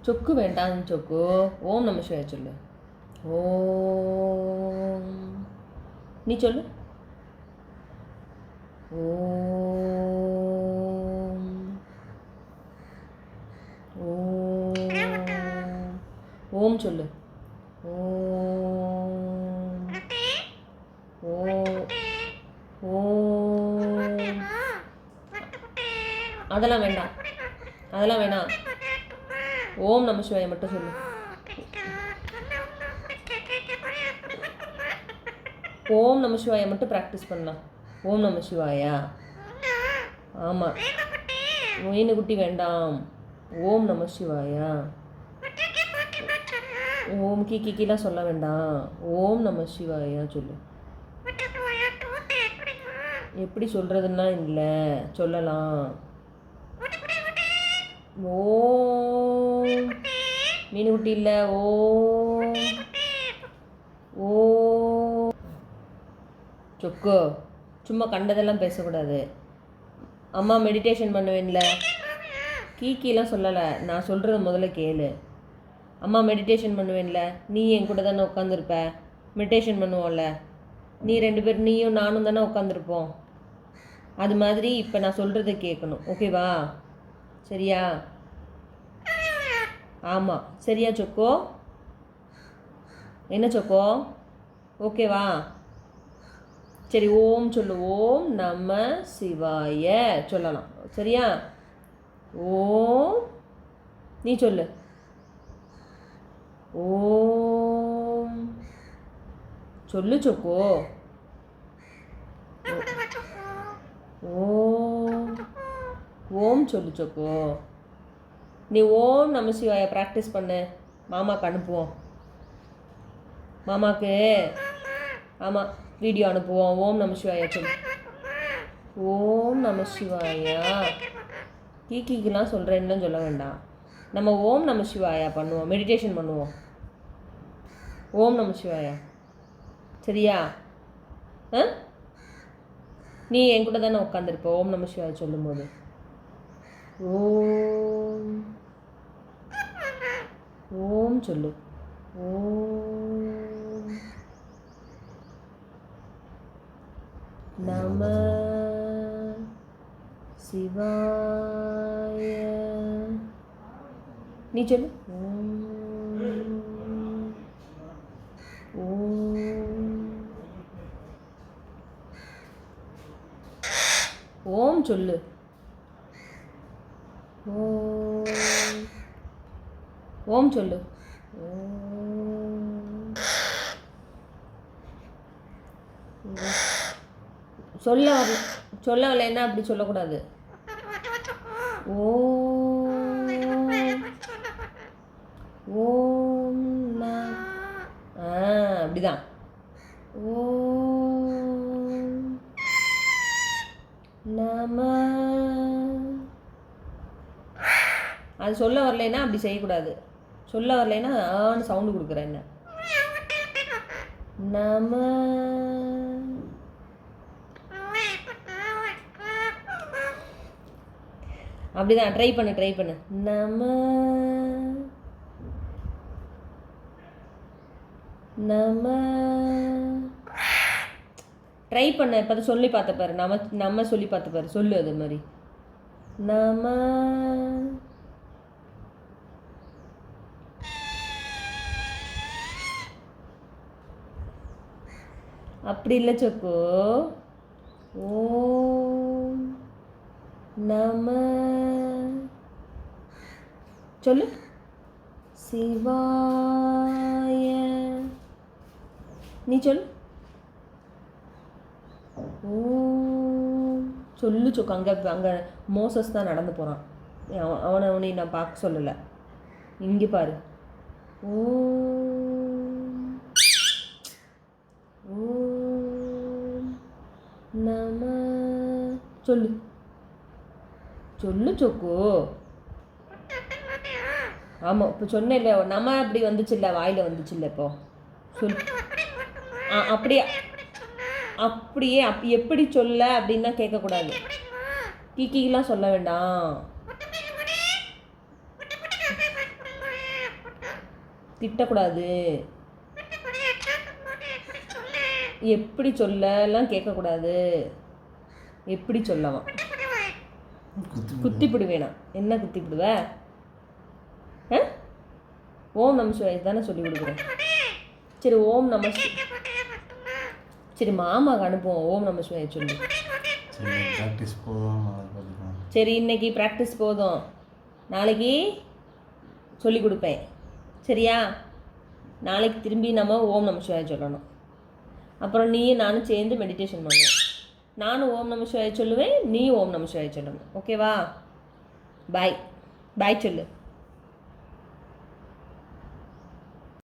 சொக்கு வேண்டாம் சொக்கு. ஓம் நம சிவாய சொல்லு. ஓம். நீ சொல்லு. ஓம். ஓம். ஓம் சொல்லு. ஓம். ஓம். ஓம். அதெல்லாம் வேண்டாம், அதெல்லாம் வேணாம். ஓம் நம சிவாய மட்டும் சொல்லு. ஓம் நம சிவாய மட்டும் ப்ராக்டிஸ் பண்ணலாம். ஓம் நம சிவாயா. ஆமாம், மீனுக்குட்டி வேண்டாம். ஓம் நம சிவாயா. ஓம் கீலாம் சொல்ல வேண்டாம். ஓம் நம சிவாயா சொல்லு. எப்படி சொல்கிறதுன்னா இல்லை, சொல்லலாம். ஓம். மீனுக்குட்டி இல்லை. ஓம். ஓம். சொக்கு, சும்மா கண்டதெல்லாம் பேசக்கூடாது. அம்மா மெடிடேஷன் பண்ணுவேன்ல. கீலாம் சொல்லலை, நான் சொல்கிறத முதல்ல கேளு. அம்மா மெடிடேஷன் பண்ணுவேன்ல, நீ என் கூட தானே உட்காந்துருப்ப. மெடிடேஷன் பண்ணுவோம்ல, நீ 2 பேர், நீயும் நானும் தானே உட்காந்துருப்போம். அது மாதிரி இப்போ நான் சொல்கிறத கேட்கணும், ஓகேவா? சரியா? ஆமாம், சரியா சொக்கோ? என்ன சொக்கோ, ஓகேவா? சரி, ஓம் சொல்லு. ஓம் நம சிவாய சொல்லலாம், சரியா? ஓம். நீ சொல்லு. ஓம் சொல்லு சொக்கோ. ஓம். ஓம் சொல்லு சொக்கோ. நீ ஓம் நம சிவாய ப்ராக்டிஸ் பண்ணு. மாமாவுக்கு அனுப்புவோம். மாமாவுக்கு ஆமாம் வீடியோ அனுப்புவோம். ஓம் நம சிவாயா சொல்லு. ஓம் நம சிவாயா. கீக்கிலாம் சொல்கிறேன்னு சொல்ல வேண்டாம். நம்ம ஓம் நம சிவாயா பண்ணுவோம், மெடிடேஷன் பண்ணுவோம். ஓம் நம சிவாயா, சரியா? நீ என் கூட தானே உட்காந்துருப்ப ஓம் நம சிவாயா சொல்லும்போது. ஓம். ஓம் சொல்லு. ஓம் நம சிவாய. நீ சொல்லு. ஓம் சொல்லு. ஓம் சொல்லு. சொல்ல வரலைன்னா அப்படி சொல்லக்கூடாது. ஓம். ஓம் அப்படிதான். ஓம் நம. அது சொல்ல வரலைன்னா அப்படி செய்யக்கூடாது. சொல்ல வரலைன்னா ஆன்னு சவுண்டு கொடுக்குறேன். என்ன நம. அப்படிதான். ட்ரை பண்ணு. நம நம. ட்ரை பண்ண. இப்போ அதை சொல்லி பார்த்த பாரு. நம்ம சொல்லி பார்த்த பாரு. சொல்லு அது மாதிரி. நம. அப்படி இல்லை சொக்கு. ஓம் நம சொல்லு. சிவாய. நீ சொல்லு. ஓம் சொல்லு சொக்கு. அங்கே மோசஸ் தான் நடந்து போகிறான். அவனை நான் பார்க்க சொல்லலை. இங்கே பாரு. ஓம். ஓம் நம சொல்லு. சொல்லு சொக்கு. ஆமாம், இப்போ சொன்னேன்ல, நம்ம அப்படி வந்துச்சுல்ல, வாயில் வந்துச்சுல்ல. இப்போ சொல். அப்படியே எப்படி சொல்ல அப்படின்னா கேட்கக்கூடாது. கீக்கிலாம் சொல்ல வேண்டாம். திட்டக்கூடாது. எப்படி சொல்லலாம் கேட்கக்கூடாது. எப்படி சொல்லலாம்? குத்திப்பிடுவேனா? என்ன குத்திப்பிடுவ? ஓம் நம சிவாய தானே சொல்லி கொடுக்குறேன். சரி ஓம் நம, சரி மாமாவுக்கு அனுப்புவோம். ஓம் நம சிவாய சொல்லி. சரி இன்னைக்கு ப்ராக்டிஸ் போதும், நாளைக்கு சொல்லி கொடுப்பேன். சரியா? நாளைக்கு திரும்பி நம்ம ஓம் நம சிவாய சொல்லணும். அப்புறம் நீயும் நானும் சேர்ந்து மெடிடேஷன் பண்ணுவோம். நானும் ஓம் நம சிவாய சொல்லுவேன், நீயும் ஓம் நம சிவாய சொல்லணும். ஓகேவா? பாய் பாய் சொல்லு.